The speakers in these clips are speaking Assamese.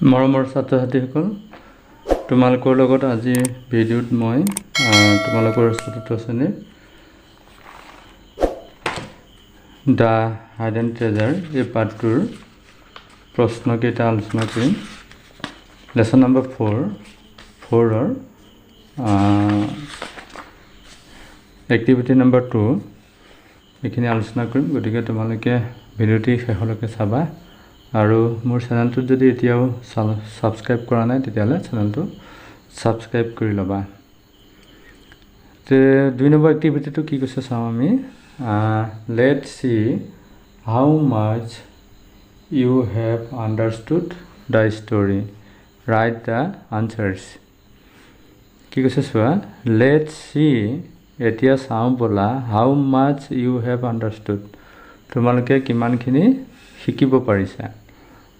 মৰমৰ ছাত্ৰ-ছাত্ৰীসকল, তোমালোকৰ লগত আজি ভিডিঅ'ত মই তোমালোকৰ চতুৰ্থ শ্ৰেণীৰ দ্য হাইডেন ট্ৰেজাৰ এই পাঠটোৰ প্ৰশ্নকেইটা আলোচনা কৰিম। লেচন নম্বৰ 4ৰ এক্টিভিটি নম্বৰ 2 এইখিনি আলোচনা কৰিম। গতিকে তোমালোকে ভিডিঅ'টি শেষলৈকে চাবা আৰু মোৰ চেনেলটোত যদি এতিয়াও সাবস্ক্ৰাইব কৰা নাই তেতিয়াহ'লে চেনেলটো সাবস্ক্ৰাইব কৰি ল'বা। তে 2 নম্বৰ এক্টিভিটিটো কি কৈছে চাওঁ আমি। Let's see how much you have understood the story, write the answers. কি কৈছে চোৱা, লেটছ সি এতিয়া চাওঁ ব'লা, how much you have understood, তোমালোকে কিমানখিনি শিকিব পাৰিছা,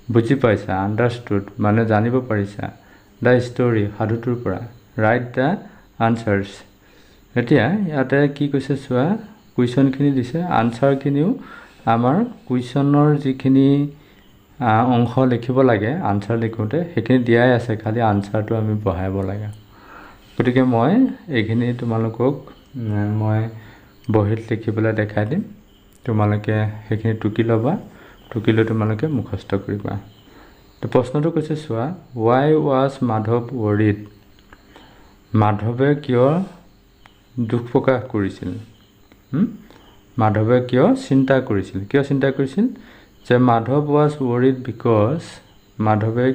বুজি পাইছা। আণ্ডাৰষ্টুড মানে জানিব পাৰিছা, দ্য ষ্টৰি সাধুটোৰ পৰা, ৰাইট দ্য আনচাৰ্ছ। এতিয়া ইয়াতে কি কৈছে চোৱা, কুৱেশ্যনখিনি দিছে, আনচাৰখিনিও আমাৰ কুৱেশ্যনৰ যিখিনি অংশ লিখিব লাগে আনচাৰ লিখোঁতে সেইখিনি দিয়াই আছে, খালি আনচাৰটো আমি বহাব লাগে। গতিকে মই এইখিনি তোমালোকক মই বহীত লিখি পেলাই দেখাই দিম, তোমালোকে সেইখিনি টুকি ল'বা, টুকি লৈ তোমালোকে মুখস্থ কৰিবা। তো প্ৰশ্নটো কৈছে চোৱা, ৱাই ৱাজ মাধৱ ৱৰিড, মাধৱে কিয় দুখ প্ৰকাশ কৰিছিল, মাধৱে কিয় চিন্তা কৰিছিল, কিয় চিন্তা কৰিছিল, যে মাধৱ ৱাজ ৱৰিড বিকজ, মাধৱে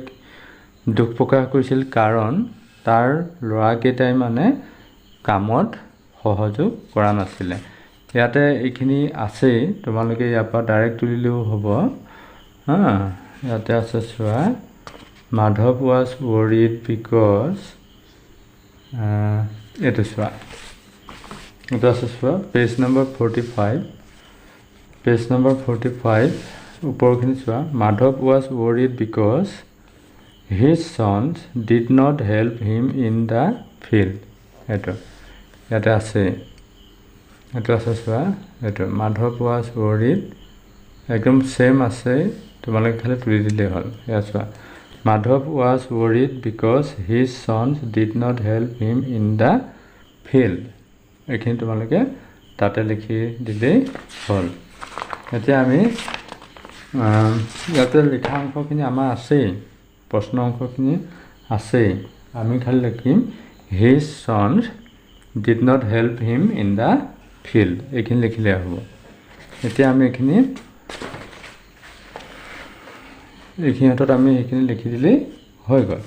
দুখ প্ৰকাশ কৰিছিল কাৰণ তাৰ ল'ৰাকেইটাই মানে কামত সহযোগ কৰা নাছিলে। ইয়াতে এইখিনি আছেই, তোমালোকে ইয়াৰ পৰা ডাইৰেক্ট তুলিলেও হ'ব। ইয়াতে আছে চোৱা, মাধৱ ৱাজ ৱৰিড বিকজ, এইটো চোৱা, এইটো আছে চোৱা পেজ নম্বৰ 45, পেজ নম্বৰ 45 ওপৰখিনি চোৱা, Madhav was worried because his sons did not help him in the field. এইটো ইয়াতে আছে, এইটো আছে চোৱা, এইটো মাধৱ ৱাজ ৱৰিড একদম ছেম আছে, তোমালোকে খালি তুলি দিলেই হ'ল। এয়া চোৱা, Madhav was worried because his sons did not help him in the field. এইখিনি তোমালোকে তাতে লিখি দিলেই হ'ল। এতিয়া আমি ইয়াতে লিখা অংশখিনি আমাৰ আছেই, প্ৰশ্ন অংশখিনি আছেই, আমি খালি লিখিম his sons did not help him in the field, এইখিনি লিখিলে হ'ব। এতিয়া আমি এইখিনি হাতত আমি সেইখিনি লিখি দিলেই হৈ গ'ল।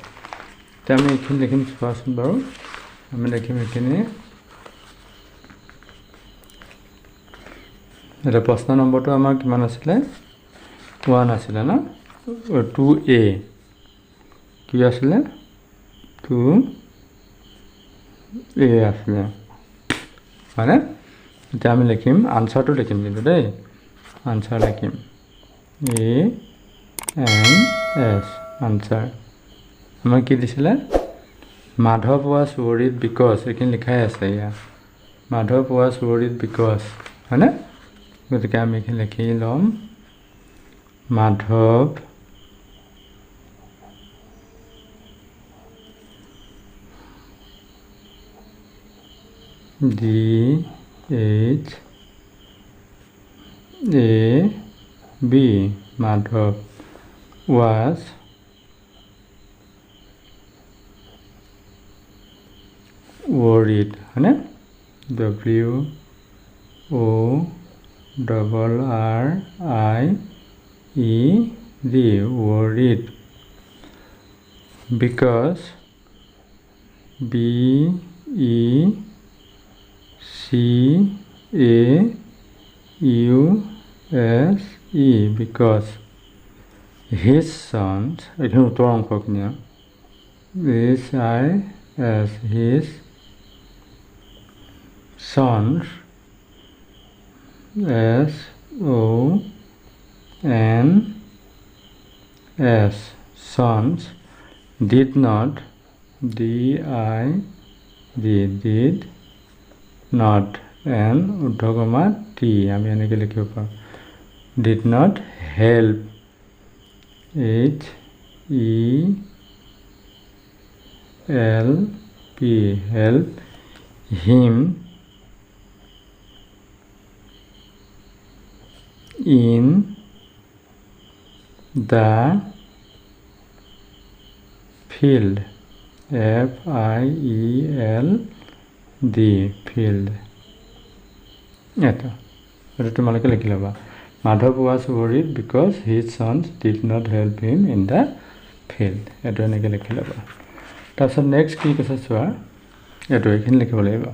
এতিয়া আমি এইখিনি লিখিম, চোৱাচোন বাৰু, আমি লিখিম এইখিনি। এতিয়া প্ৰশ্ন নম্বৰটো আমাৰ কিমান আছিলে, 1 আছিলে ন, 2A কি আছিলে, 2A আছিলে হয়নে। এতিয়া আমি লিখিম, আনচাৰটো লিখিম কিন্তু দেই, আনচাৰ লিখিম ANS, আনচাৰ। আমাৰ কি দিছিলে, মাধৱ ৱাজ ৱৰিড বিকজ, এইখিনি লিখাই আছে ইয়াত, মাধৱ ৱাজ ৱৰিড বিকজ হয়নে। গতিকে আমি এইখিনি লিখি ল'ম, Madhav DHAB, Madhav was worried হয়নে, WORRIED, worried, because BECAUSE, because his sons, এইখিনি উত্তৰ অংশখিনি HIS, his sons SONS, sons did not, did not, and উদ্ধকমা T আমি এনেকৈ লিখিব পাৰোঁ, did not help, help him in the field FIELD field এটা তোমালোকে লিখি ল'বা Madhav was worried because his sons did not help him in the field এটা এনেকৈ লিখি ল'বা তাৰপিছত নেক্সট কি কৈছে চোৱা এইটো এইখিনি লিখিব লাগিব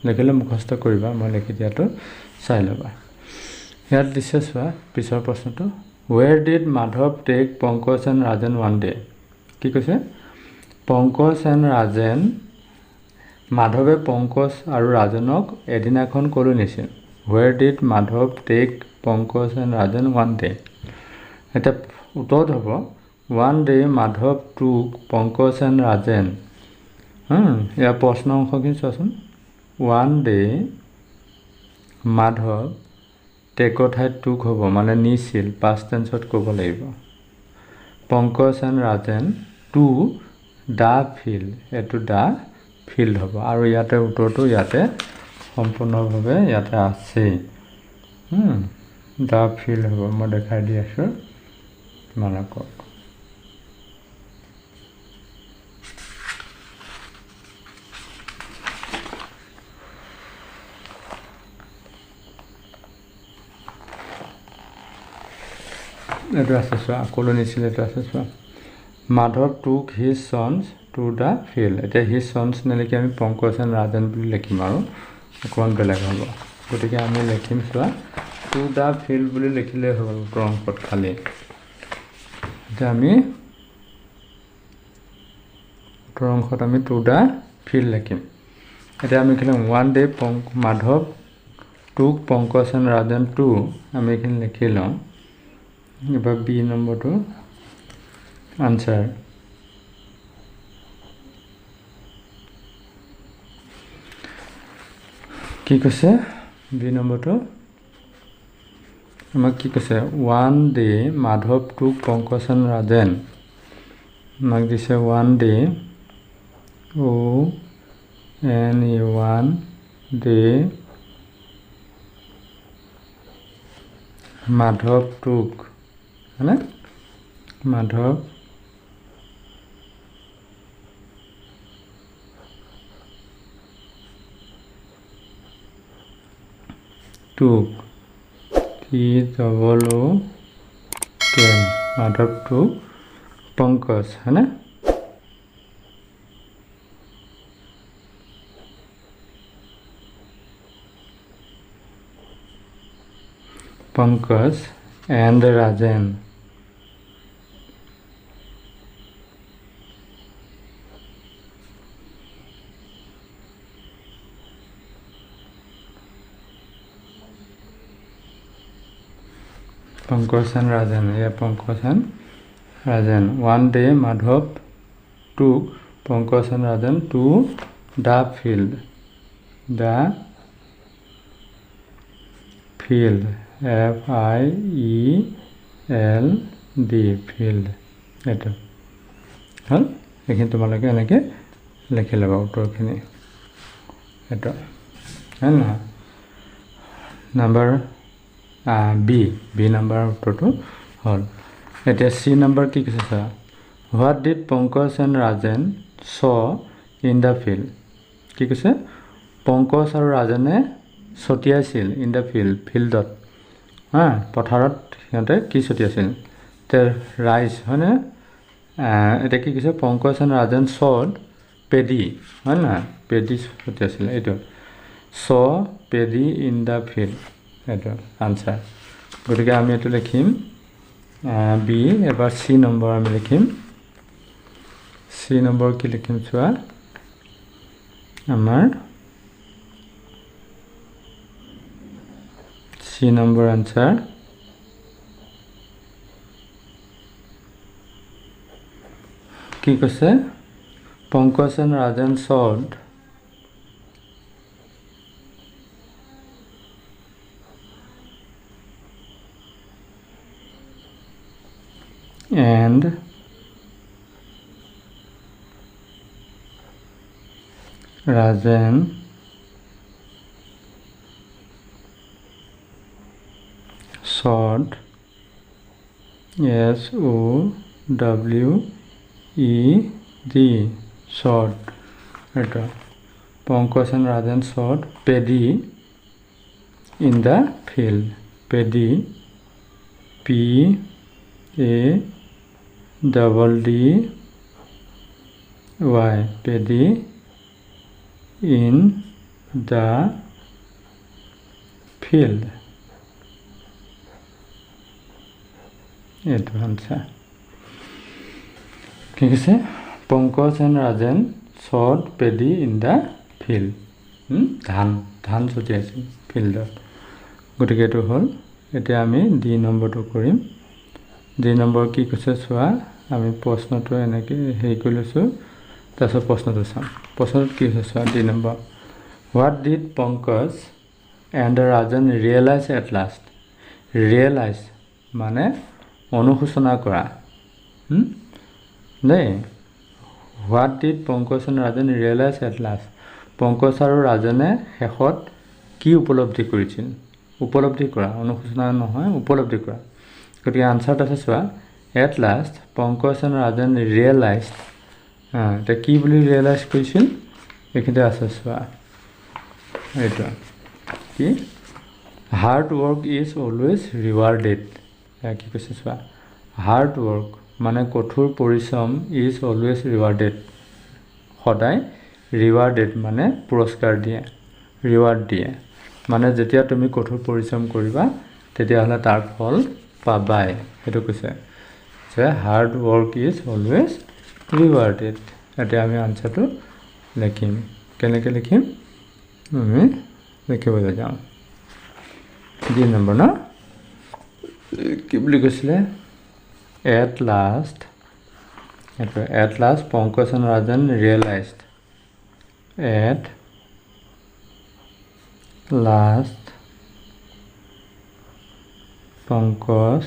লিখিলে মুখস্থ কৰিবা মই লিখি দিয়াটো চাই ল'বা ইয়াত দিছে চোৱা পিছৰ প্ৰশ্নটো Where did Madhav take Pankaj and Rajan one day? কি কৈছে পংকজ and ৰাজেন মাধৱে পংকজ আৰু ৰাজনক এদিনাখন ক'লৈ নিছিল Where did Madhav take Pankaj and Rajan one day? এটা উত্তৰ হ'ব One day Madhav took Pankaj and Rajan ইয়াৰ প্ৰশ্ন অংশখিনি চোৱাচোন One day Madhav টেকৰ ঠাইত took হ'ব মানে নিছিল past tenseত ক'ব লাগিব Pankaj and Rajan to the field এটো the field হ'ব আৰু ইয়াতে উত্তৰটো ইয়াতে সম্পূৰ্ণভাৱে ইয়াতে আছে the field হ'ব মই দেখাই দি আছো তোমালোকক এটো আছে চোৱা আকলৈ নিছিল এটো আছে চোৱা Madhav took his sons to the field এটা his sons নেলিখি আমি পংকজ and ৰাজন বুলি লিখিম আৰু অকমান বেলেগ হ'ব গতিকে আমি লিখিম চোৱা to the field বুলি লিখিলে হ'ব উত্তৰ অংশত খালি এটা আমি উত্তৰ অংশত আমি to the field লিখিম এটা আমি লিখিম one day Madhav took Pankaj and Rajan to আমি এখানে লিখি লওঁ এবাৰ বি নম্বৰটো আনসাৰ কি কৈছে বি নম্বৰটো আমাক কি কৈছে one day Madhav took Pankaj and Rajan আমাক দিছে one day one day Madhav took হয়নে Madhav took Madhav took Pankaj হয়নে Pankaj and Rajan Pankaj and Rajan yeah Pankaj and Rajan one day Madhav took Pankaj and Rajan to the field FIELD field এটা হল এইখিনি তোমালোকে এনেকৈ লিখি ল'বা উত্তৰখিনি এটা হয় না নাম্বাৰ বি নাম্বাৰ উত্তৰটো হল এতিয়া সি নাম্বাৰ কি কৈছে চা What did Pankaj and Rajan saw in the field কি কৈছে পংকজ আৰু ৰাজনে ছটিয়াইছিল in the fieldত পথাৰত সিহঁতে কি ছটিয়াইছিল তে ৰাইজ হয়নে এটা কি কৈছে Pankaj and Rajan sowed paddy হয় না paddy ছটিয়াইছিল এইটো saw paddy in the field এটা আনসার গতিকে আমি এটো লিখিম বি এবাৰ সি নম্বৰ আমি লিখিম সি নম্বৰ কি লিখিম চোৱা আমাৰ সি নম্বৰ আনসার কি কৈছে Pankaj and Rajan sowed and Rajen Sod SOWED Sod eta Pankaj and Rajan sowed paddy in the field paddy PADDY paddy in the field এইটো আনসার ঠিক আছে Pankaj and Rajen sowed paddy in the field ধান ছটিয়াইছিল ফিল্ডত গতিকে এইটো হ'ল এতিয়া আমি ডি নম্বৰটো কৰিম ডি নম্বৰ কি কৈছে চোৱা আমি প্ৰশ্নটো এনেকৈ হেৰি কৰি লৈছোঁ তাৰপিছত প্ৰশ্নটো চাম প্ৰশ্নটোত কি হৈছে চোৱা D number what did Pankaj and Rajan realise at last realise মানে অনুশোচনা কৰা দেই what did Pankaj and Rajan realise at last Pankaj আৰু ৰাজনে শেষত কি উপলব্ধি কৰিছিল উপলব্ধি কৰা অনুশোচনা নহয় উপলব্ধি কৰা গতিকে আনসাৰটো আছে চোৱা at last Pankaj and Rajan realise এতিয়া কি বুলি ৰিয়েলাইজ কৰিছিল এইখিনিতে আছে চোৱা এইটো কি hard work is always rewarded কি কৈছে চোৱা হাৰ্ড ৱৰ্ক মানে কঠোৰ পৰিশ্ৰম ইজ অলৱেজ ৰিৱাৰ্ডেড সদায় ৰিৱাৰ্ডেড মানে পুৰস্কাৰ দিয়ে ৰিৱাৰ্ড দিয়ে মানে যেতিয়া তুমি কঠোৰ পৰিশ্ৰম কৰিবা তেতিয়াহ'লে তাৰ ফল পাবাই সেইটো কৈছে যে hard work is always rewarded এতিয়া আমি আনসাৰটো লিখিম কেনেকৈ লিখিম আমি লিখিবলৈ যাওঁ ডি নম্বৰ ন কি বুলি কৈছিলে at last Pankaj and Rajan realized at last Pankaj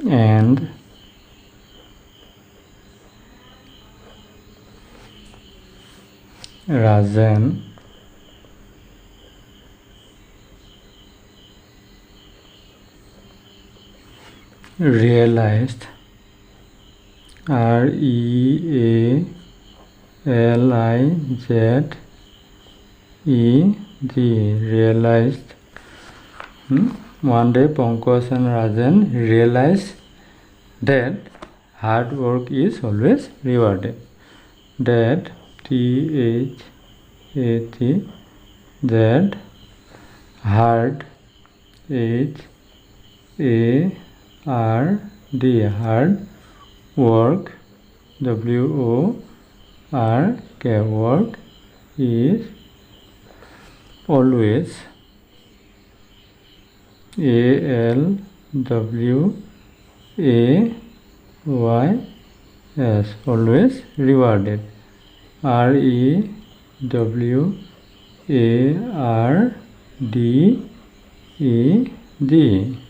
and Rajan realized realized one day Pankaj and Rajan realized that hard work is always rewarded that that hard hard work work is always ALWAYS always rewarded REWARDED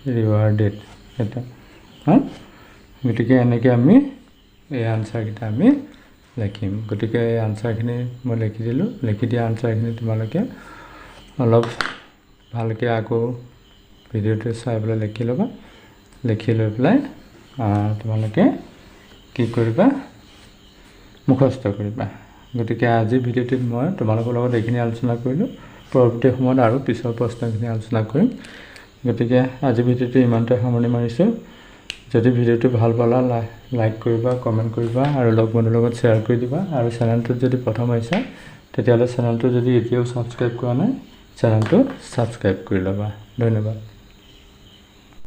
rewarded এটা গতিকে এনেকৈ আমি এই আনসাৰকেইটা আমি লিখিম গতিকে এই আনসাৰখিনি মই লিখি দিলোঁ লিখি দিয়া আনসাৰখিনি তোমালোকে অলপ ভালকৈ আকৌ ভিডিঅ'টো চাই পেলাই লিখি ল'বা লিখি লৈ পেলাই তোমালোকে কি কৰিবা মুখস্থ কৰিবা গতিকে আজি ভিডিঅ'টোত মই তোমালোকৰ লগত এইখিনি আলোচনা কৰিলোঁ পৰৱৰ্তী সময়ত আৰু পিছৰ প্ৰশ্নখিনি আলোচনা কৰিম গতিকে আজি ভিডিঅ'টো ইমানতে সামৰণি মাৰিছোঁ যদি ভিডিঅ'টো ভাল পালা লাইক কৰিবা কমেণ্ট কৰিবা আৰু লগ বন্ধুৰ লগত শ্বেয়াৰ কৰি দিবা আৰু চেনেলটোত যদি প্ৰথম আহিছা তেতিয়াহ'লে চেনেলটো যদি এতিয়াও ছাবস্ক্ৰাইব কৰা নাই চেনেলটো ছাবস্ক্ৰাইব কৰি ল'বা ধন্যবাদ